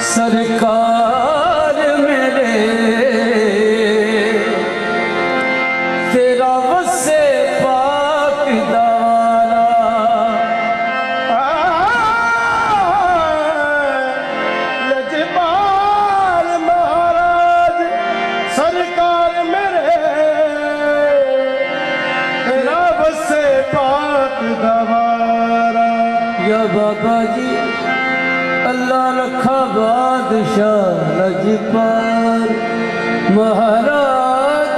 सरकार मेरे तेरा वसे पाक दारा लजपाल महाराज सरकार मेरे तेरा वसे पाक दवारा। या बाबा जी अल्लाह रखा बादशाह लजपाल महाराज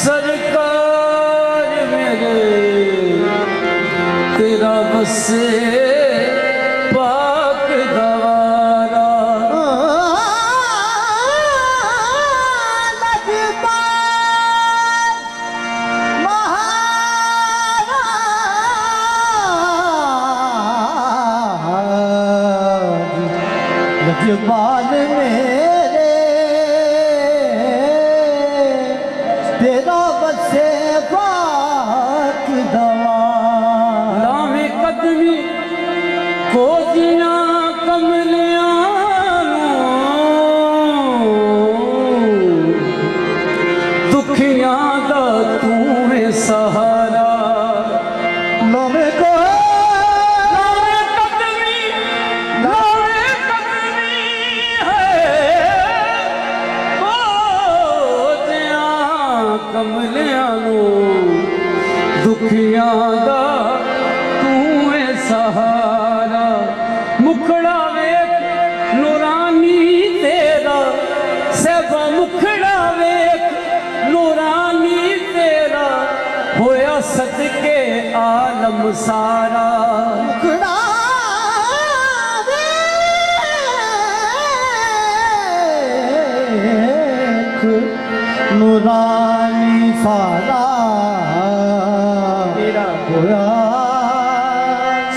सरकार मेरे तेरा बसे पाक गवारा। लजपाल मेरे तेरा बसे पाक दवा। लावे कदमी कोजिया कमलिया दुखियां दा तू है सहारा। नवे को कमलियां दुखियां दा तू है सहारा। मुखड़ा वेख नूरानी तेरा सहबा मुखड़ा वेख नूरानी तेरा होया सदके आलम सारा। मुखड़ा नूरानी सारा तेरा होया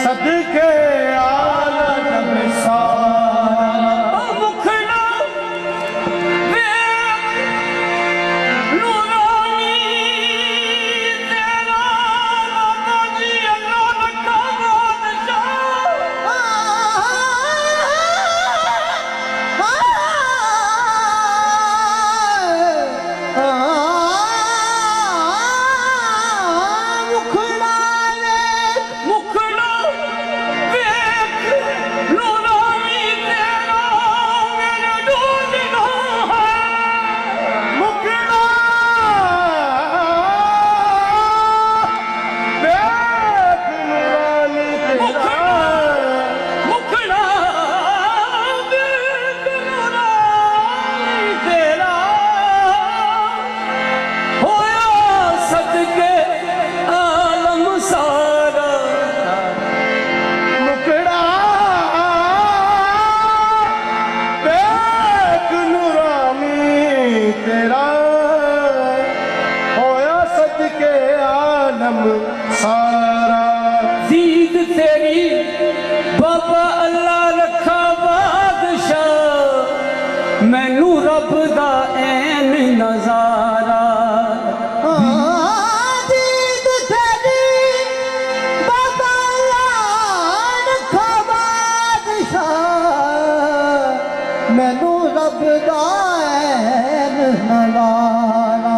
सदके आलम सारा। मुखड़ा वेख नूरानी तेरा बाबा जी अल्लाह रखा मुखड़ा वेख नूरानी तेरा मेरे ढूंढना है। मुखड़ा वेख नूरानी तेरा मुखड़ा वेख नूरानी तेरा होया सदके आलम सारा। मुखड़ा वेख नूरानी तेरा होया सदके आलम सारा। दीद तेरी बाबा अल्लाह रखा बादशाह मैनू रब दा ऐन नजारा। दीद तेरी बाबा रखा बादशाह मैनू रब दा ऐन नवारा।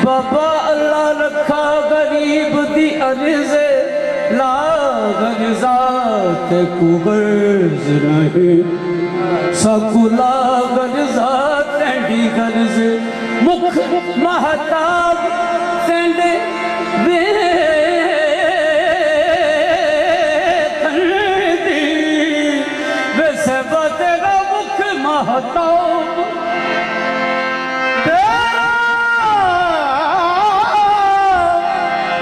बाबा अल्लाह रखा गरीब दी अर्ज़े ला गर्जात को गर्ज नहीं सकुला गर्जात डी गर्ज मुख महताब सेंडे वे दी वैसे तेरा मुख महताब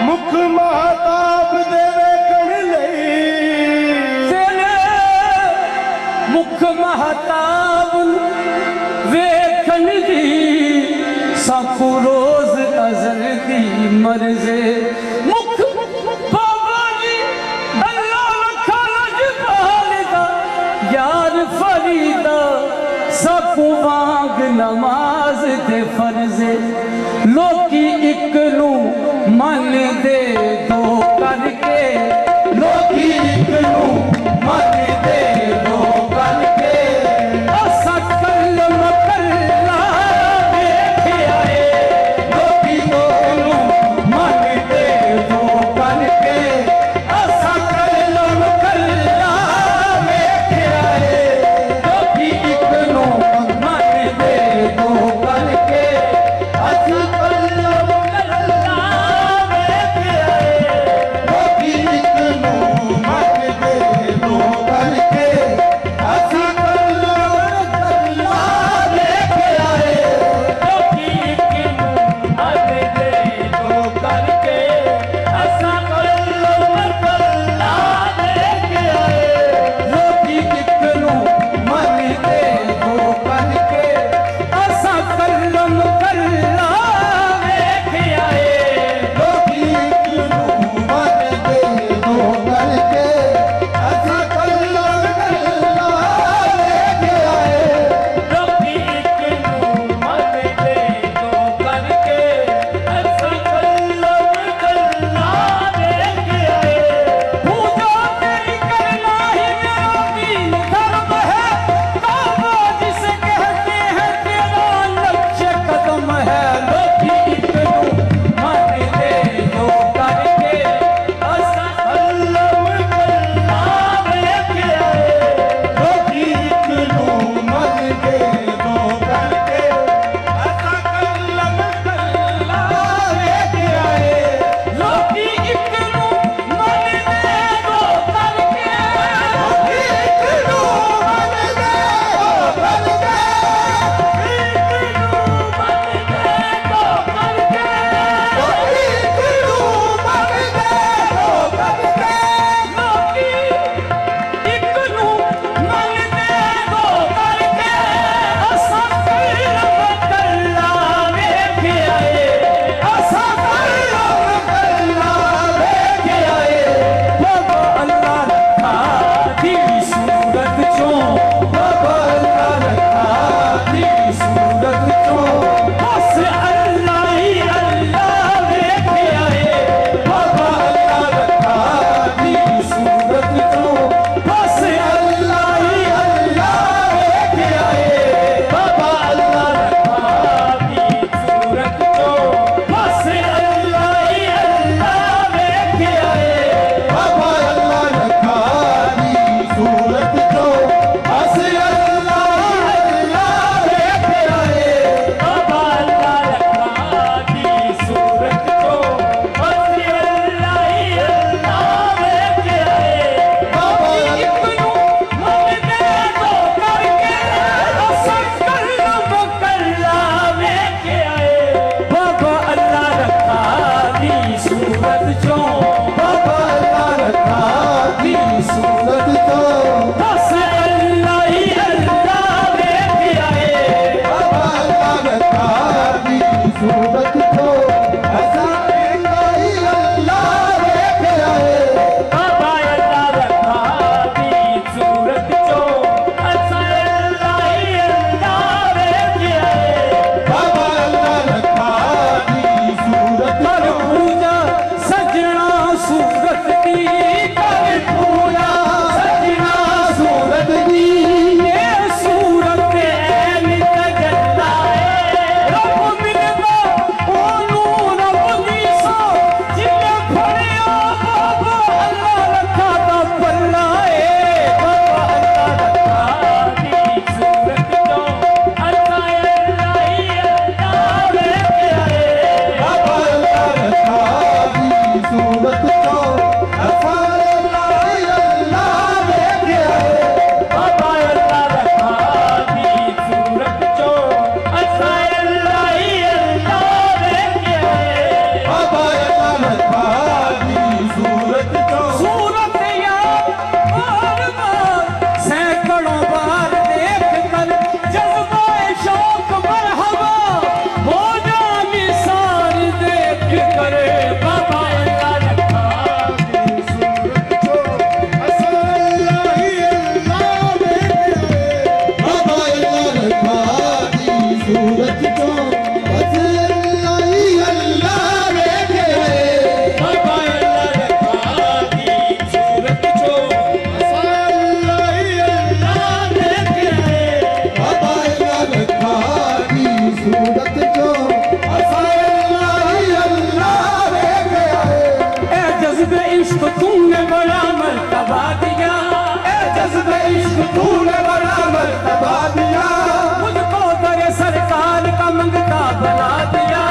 मुख महताब देवे कण लई तेरे मुख महताब वेखन दी साकू रोज अजल दी मर्जे मुख बाबा जी अल्लाह रखा लजपाल दा यार फरीदा साकू वांग नमाज दे फर्जे लोकी इक नू मन दे दो करके लोकी इक नू मन दे दो करके असा कलम कल्ला देख आए लोकी दो नू मन दे दो करके असा कलम कल्ला देख आए लोकी इक नू मन दे दो करके असा कलम कल्ला देख आए लोकी इक नू मन दे दो करके असा कलम कल्ला देख आए लोकी इक नू मन दे दो करके असा कलम कल्ला देख आए लोकी इक नू मन दे दो करके असा कलम कल्ला सूरत जो असां अल्लाह ही अल्लाह वेख आए ए जज्बे इश्क तूने बड़ा मर्तबा दिया, ए जज्बे इश्क तूने बड़ा मर्तबा दिया, मुझको तेरे सरकार का मंगता बना दिया,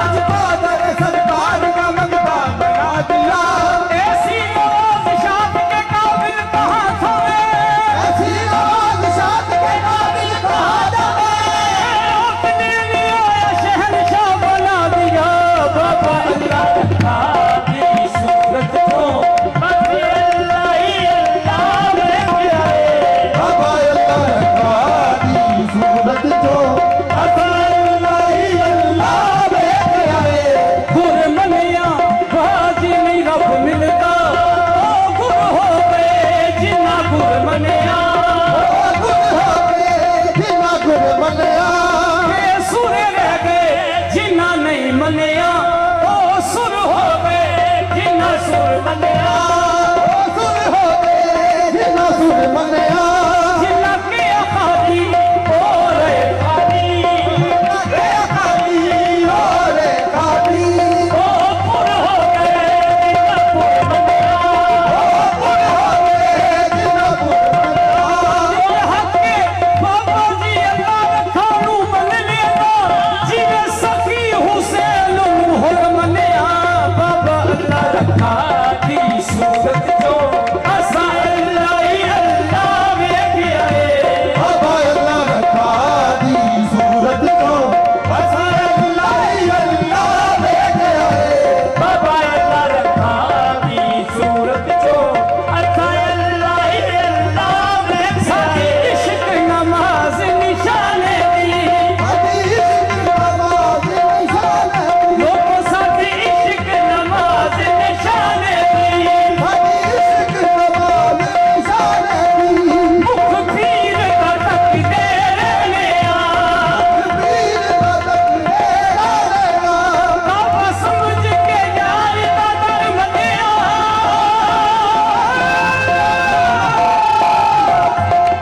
मुझको तेरे सरकार का मंगता बना दिया। ऐसी मौत शाद के काबिल कहाँ था मैं, ऐसी मौत शाद के काबिल कहाँ था मैं, अपने लिए शहंशाह बना दिया। बाबा अल्लाह रखा तेरी सूरत को, बाबा अल्लाह ही अल्लाह लेके आए। बाबा अल्लाह रखा दी सूरत जो असां अल्लाह ही अल्लाह वेख आए गुर मनिया बाजी नहीं रब मिलता, ओ गुर हो गए जिन्ना गुर मनिया, गुर हो गए जिन्ना गुर मनिया ये सुर रह गए जिन्ना नहीं मनिया, ओ सुर हो गए जिन्ना सुर मनिया, सुर हो गए जिन्ना सुर मनिया जिन्ना के अखादी ओ रे खादी, के खाली और खाली ओ पुर हो गए जिन्ना पुर मनिया, गुर हो गए जिन्ना गुर मनिया हके बाबा जी अल्लाह रखा नू मन लेना, जिवे सखी हुसैन मोहर मनिया। बाबा अल्लाह रखा दी सूरत जो असां अल्लाह ही अल्लाह वेख आए। बाबा अल्लाह रखा दी सूरत जो असां अल्लाह ही अल्लाह वेख आए बाबा अल्लाह रखा दी सूरत जो असां अल्लाह ही अल्लाह वेख आए। इश्क नमाज निशाने दी हदीस नमाज निशान लोग साथी इश्क नमाज निशाने दी, हदीस नमाज निशान मुख पीर का तकदे रहने पीर बदक मेरा लेगा बाबा समझ के यार का दर मनिया,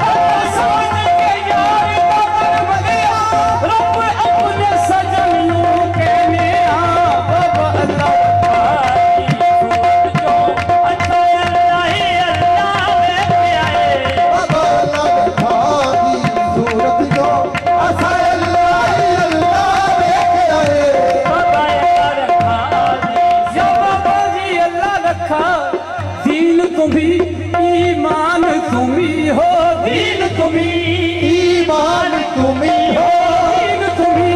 बाबा समझ के यार का दर मनिया, रब अपने सजन नू कहने बाबा अल्लाह रखा दी सूरत जो असां अल्लाह ही अल्लाह वेख आए। बाबा अल्लाह रखा दी सूरत जो असां अल्लाह ही अल्लाह वेख आए बाबा अल्लाह रखा दी या बाबा जी अल्लाह रखा, दीन तुम्ही ईमान तुम्ही हो, दीन तुम्ही ईमान तुम्ही हो दीन तुम्ही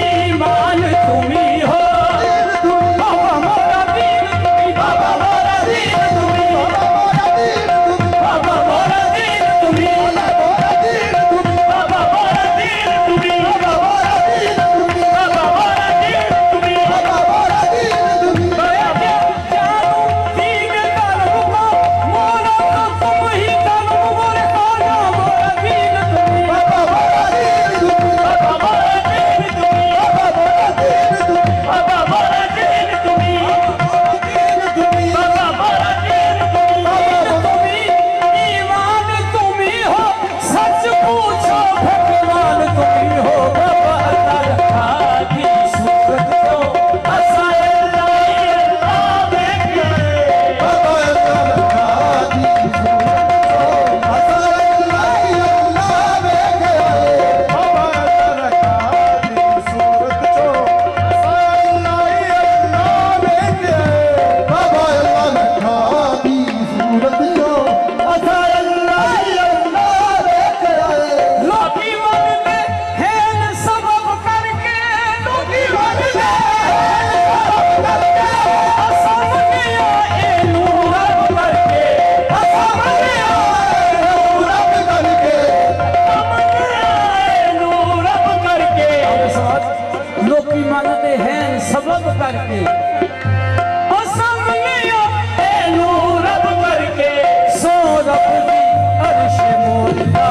ईमान तुम्ही हो, दीन तुम्ही बाबा मोरा दीन तुम्ही, बाबा मोरा दीन तुम्ही, मोरा दीन तुम्ही बाबा मोरा दीन तुम्ही, मोरा दीन तुम्ही बाबा मोरा दीन तुम्ही, मोरा दीन तुम्ही बाबा मोरा दीन तुम्ही। बाबा मोरा दीन तुम्ही बाबा मोरा दीन तुम्ही बाबा मोरा दीन तुम्ही दीन तुम्ही बाबा अल्लाह रखा दी सूरत जो असां अल्लाह ही अल्लाह वेख आए बाबा अल्लाह रखा दी सूरत जो असां अल्लाह ही अल्लाह वेख आए। बाबा अल्लाह रखा दी सूरत जो असां अल्लाह ही अल्लाह वेख आए लोकी मन में है सबब करके, लोकी मन में असमनिया ए नूरब करके, असमनिया रब करके ए नूरब करके, लोकी मनते हैं सबब करके, असमनिया ए नूरब करके, सो रब दी अर्श मोला